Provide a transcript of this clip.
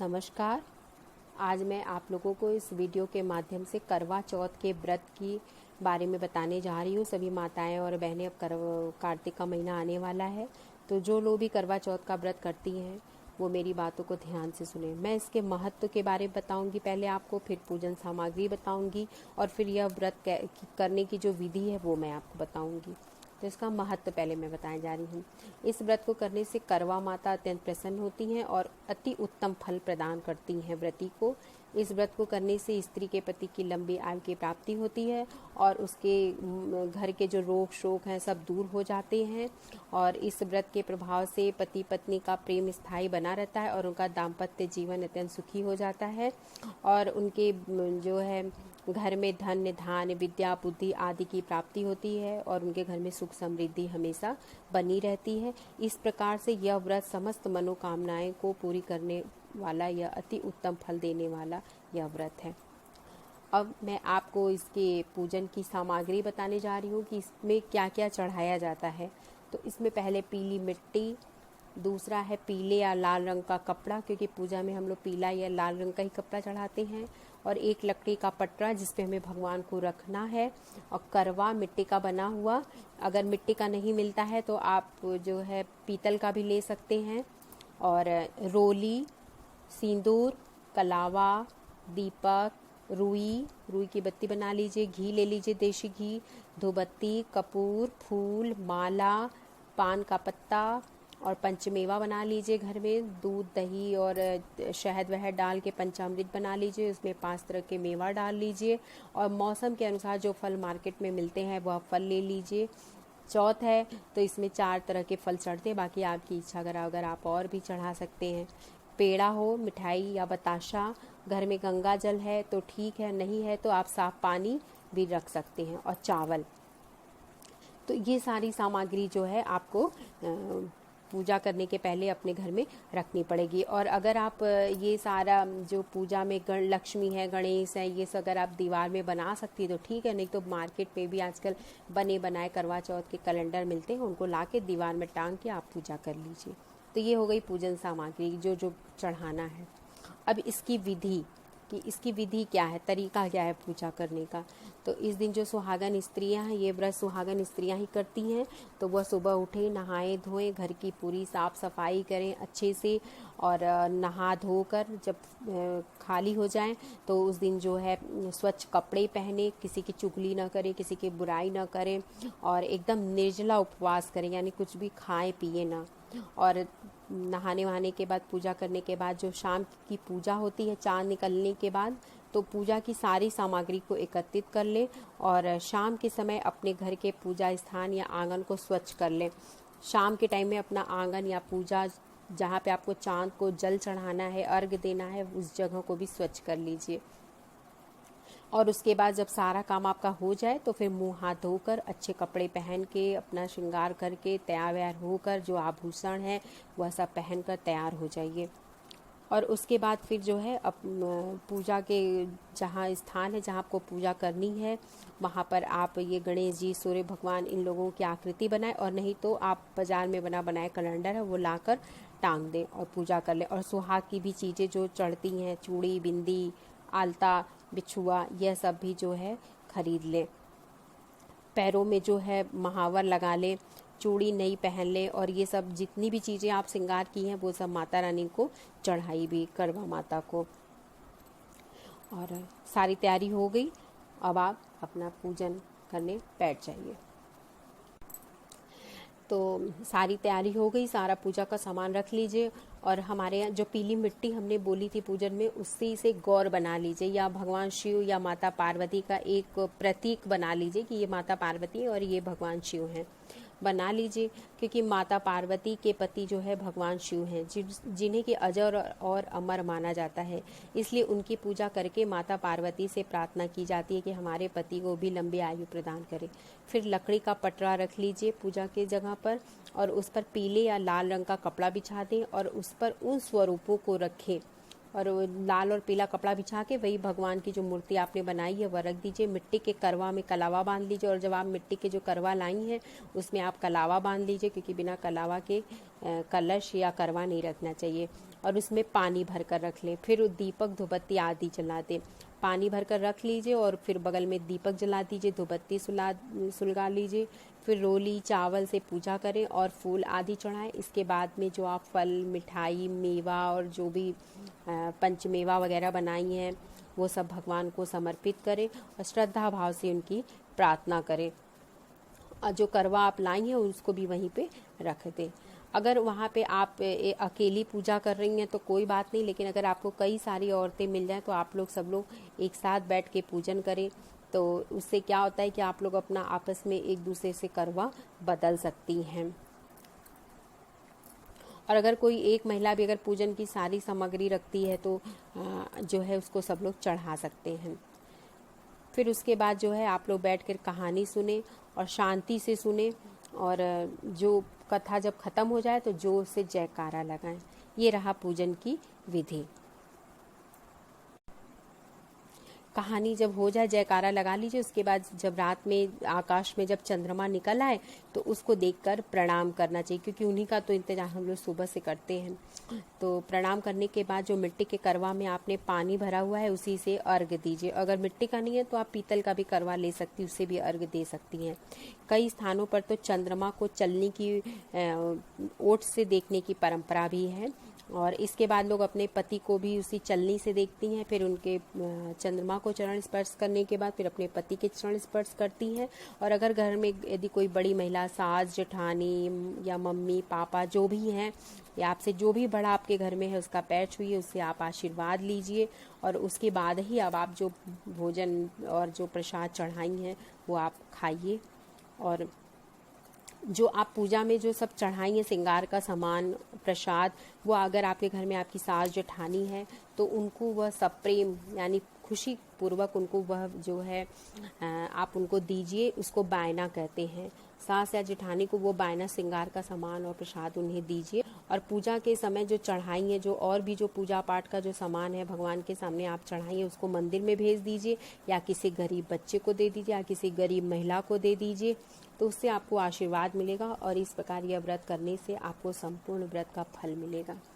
नमस्कार। आज मैं आप लोगों को इस वीडियो के माध्यम से करवा चौथ के व्रत की बारे में बताने जा रही हूँ। सभी माताएं और बहनें, अब कार्तिक का महीना आने वाला है, तो जो लोग भी करवा चौथ का व्रत करती हैं वो मेरी बातों को ध्यान से सुने। मैं इसके महत्व के बारे में बताऊंगी पहले आपको, फिर पूजन सामग्री बताऊंगी और फिर यह व्रत करने की जो विधि है वो मैं आपको बताऊंगी। तो इसका महत्व पहले मैं बताने जा रही हूँ। इस व्रत को करने से करवा माता अत्यंत प्रसन्न होती हैं और अति उत्तम फल प्रदान करती हैं व्रती को। इस व्रत को करने से स्त्री के पति की लंबी आयु की प्राप्ति होती है और उसके घर के जो रोग शोक हैं सब दूर हो जाते हैं। और इस व्रत के प्रभाव से पति पत्नी का प्रेम स्थायी बना रहता है और उनका दाम्पत्य जीवन अत्यंत सुखी हो जाता है। और उनके जो है घर में धन धान्य विद्या बुद्धि आदि की प्राप्ति होती है और उनके घर में सुख समृद्धि हमेशा बनी रहती है। इस प्रकार से यह व्रत समस्त मनोकामनाएं को पूरी करने वाला, यह अति उत्तम फल देने वाला यह व्रत है। अब मैं आपको इसके पूजन की सामग्री बताने जा रही हूँ कि इसमें क्या क्या चढ़ाया जाता है। तो इसमें पहले पीली मिट्टी, दूसरा है पीले या लाल रंग का कपड़ा, क्योंकि पूजा में हम लोग पीला या लाल रंग का ही कपड़ा चढ़ाते हैं, और एक लकड़ी का पटरा जिसपे हमें भगवान को रखना है, और करवा मिट्टी का बना हुआ। अगर मिट्टी का नहीं मिलता है तो आप जो है पीतल का भी ले सकते हैं। और रोली, सिंदूर, कलावा, दीपक, रुई की बत्ती बना लीजिए, घी ले लीजिए, देशी घी, धूपबत्ती, कपूर, फूल, माला, पान का पत्ता और पंचमेवा बना लीजिए। घर में दूध दही और शहद वहद डाल के पंचामृत बना लीजिए। उसमें 5 तरह के मेवा डाल लीजिए और मौसम के अनुसार जो फल मार्केट में मिलते हैं वह फल ले लीजिए। चौथ है तो इसमें 4 तरह के फल चढ़ते हैं, बाकी आपकी इच्छा अगर आप और भी चढ़ा सकते हैं। पेड़ा हो, मिठाई या बताशा, घर में गंगा जल है तो ठीक है, नहीं है तो आप साफ पानी भी रख सकते हैं, और चावल। तो ये सारी सामग्री जो है आपको पूजा करने के पहले अपने घर में रखनी पड़ेगी। और अगर आप ये सारा जो पूजा में लक्ष्मी है, गणेश है, ये सब अगर आप दीवार में बना सकती है तो ठीक है, नहीं तो मार्केट में भी आजकल बने बनाए करवा चौथ के कैलेंडर मिलते हैं, उनको ला के दीवार में टांग के आप पूजा कर लीजिए। तो ये हो गई पूजन सामग्री जो जो चढ़ाना है। अब इसकी विधि क्या है, तरीका क्या है पूजा करने का। तो इस दिन जो सुहागन स्त्रियां हैं, ये व्रत सुहागन स्त्रियां ही करती हैं, तो वह सुबह उठे, नहाए धोएं, घर की पूरी साफ सफाई करें अच्छे से, और नहा धोकर जब खाली हो जाएं तो उस दिन जो है स्वच्छ कपड़े पहने, किसी की चुगली ना करें, किसी की बुराई ना करें, और एकदम निर्जला उपवास करें, यानी कुछ भी खाएं पिए ना। और नहाने वहाने के बाद, पूजा करने के बाद जो शाम की पूजा होती है चांद निकलने के बाद, तो पूजा की सारी सामग्री को एकत्रित कर लें और शाम के समय अपने घर के पूजा स्थान या आंगन को स्वच्छ कर लें। शाम के टाइम में अपना आंगन या पूजा जहाँ पे आपको चांद को जल चढ़ाना है, अर्घ देना है, उस जगह को भी स्वच्छ कर लीजिए। और उसके बाद जब सारा काम आपका हो जाए तो फिर मुंह हाथ धोकर अच्छे कपड़े पहन के, अपना श्रृंगार करके, तैयार व्यार होकर, जो आभूषण है वह सब पहन कर तैयार हो जाइए। और उसके बाद फिर जो है पूजा के जहाँ स्थान है जहाँ आपको पूजा करनी है वहाँ पर आप ये गणेश जी, सूर्य भगवान, इन लोगों की आकृति बनाएं, और नहीं तो आप बाजार में बनाए कैलेंडर है वो लाकर टांग दें और पूजा कर लें। और सुहाग की भी चीज़ें जो चढ़ती हैं, चूड़ी, बिंदी, आलता, बिछुआ, यह सब भी जो है खरीद लें। पैरों में जो है महावर लगा लें, चूड़ी नई पहन लें, और ये सब जितनी भी चीज़ें आप श्रृंगार की हैं वो सब माता रानी को चढ़ाई भी, करवा माता को। और सारी तैयारी हो गई, अब आप अपना पूजन करने बैठ जाइए। तो सारी तैयारी हो गई, सारा पूजा का सामान रख लीजिए, और हमारे यहाँ जो पीली मिट्टी हमने बोली थी पूजन में, उससे इसे गौर बना लीजिए, या भगवान शिव या माता पार्वती का एक प्रतीक बना लीजिए कि ये माता पार्वती और ये भगवान शिव हैं, बना लीजिए। क्योंकि माता पार्वती के पति जो है भगवान शिव हैं, जिन्हें कि अजर और अमर माना जाता है, इसलिए उनकी पूजा करके माता पार्वती से प्रार्थना की जाती है कि हमारे पति को भी लंबी आयु प्रदान करे। फिर लकड़ी का पटरा रख लीजिए पूजा के जगह पर, और उस पर पीले या लाल रंग का कपड़ा बिछा दें और उस पर उन स्वरूपों को रखें, और लाल और पीला कपड़ा बिछा के वही भगवान की जो मूर्ति आपने बनाई है वह रख दीजिए। मिट्टी के करवा में कलावा बांध लीजिए, और जब आप मिट्टी के जो करवा लाई हैं उसमें आप कलावा बांध लीजिए, क्योंकि बिना कलावा के कलश या करवा नहीं रखना चाहिए। और उसमें पानी भर कर रख लें। फिर दीपक धूपबत्ती आदि जला दें। पानी भर कर रख लीजिए और फिर बगल में दीपक जला दीजिए, धूपबत्ती सुलगा लीजिए। फिर रोली चावल से पूजा करें और फूल आदि चढ़ाएं। इसके बाद में जो आप फल, मिठाई, मेवा और जो भी पंचमेवा वगैरह बनाई हैं वो सब भगवान को समर्पित करें और श्रद्धा भाव से उनकी प्रार्थना करें। और जो करवा आप लाई हैं उसको भी वहीं पे रख दें। अगर वहाँ पे आप अकेली पूजा कर रही हैं तो कोई बात नहीं, लेकिन अगर आपको कई सारी औरतें मिल जाएं तो आप लोग सब लोग एक साथ बैठ के पूजन करें। तो उससे क्या होता है कि आप लोग अपना आपस में एक दूसरे से करवा बदल सकती हैं। और अगर कोई एक महिला भी अगर पूजन की सारी सामग्री रखती है तो जो है उसको सब लोग चढ़ा सकते हैं। फिर उसके बाद जो है आप लोग बैठकर कहानी सुने और शांति से सुने, और जो कथा जब खत्म हो जाए तो जोर से जयकारा लगाएं। ये रहा पूजन की विधि। कहानी जब हो जाए जयकारा लगा लीजिए। उसके बाद जब रात में आकाश में जब चंद्रमा निकल आए तो उसको देखकर प्रणाम करना चाहिए, क्योंकि उन्हीं का तो इंतजार हम लोग सुबह से करते हैं। तो प्रणाम करने के बाद जो मिट्टी के करवा में आपने पानी भरा हुआ है उसी से अर्घ दीजिए। अगर मिट्टी का नहीं है तो आप पीतल का भी करवा ले सकती, उससे भी अर्घ दे सकती हैं। कई स्थानों पर तो चंद्रमा को चलने की ओट से देखने की परंपरा भी है, और इसके बाद लोग अपने पति को भी उसी चलनी से देखती हैं। फिर उनके चंद्रमा को चरण स्पर्श करने के बाद फिर अपने पति के चरण स्पर्श करती हैं। और अगर घर में यदि कोई बड़ी महिला, सास, जेठानी या मम्मी, पापा जो भी हैं, या आपसे जो भी बड़ा आपके घर में है उसका पैर छूइए, उससे आप आशीर्वाद लीजिए। और उसके बाद ही अब आप जो भोजन और जो प्रसाद चढ़ाई हैं वो आप खाइए। और जो आप पूजा में जो सब चढ़ाई है श्रृंगार का सामान, प्रसाद, वो अगर आपके घर में आपकी सास जेठानी है तो उनको वह सब प्रेम यानी खुशी पूर्वक उनको वह जो है आप उनको दीजिए। उसको बायना कहते हैं। सास या जेठानी को वो बायना श्रृंगार का सामान और प्रसाद उन्हें दीजिए। और पूजा के समय जो चढ़ाई है, जो और भी जो पूजा पाठ का जो सामान है भगवान के सामने आप चढ़ाइए, उसको मंदिर में भेज दीजिए या किसी गरीब बच्चे को दे दीजिए या किसी गरीब महिला को दे दीजिए। तो उससे आपको आशीर्वाद मिलेगा और इस प्रकार यह व्रत करने से आपको संपूर्ण व्रत का फल मिलेगा।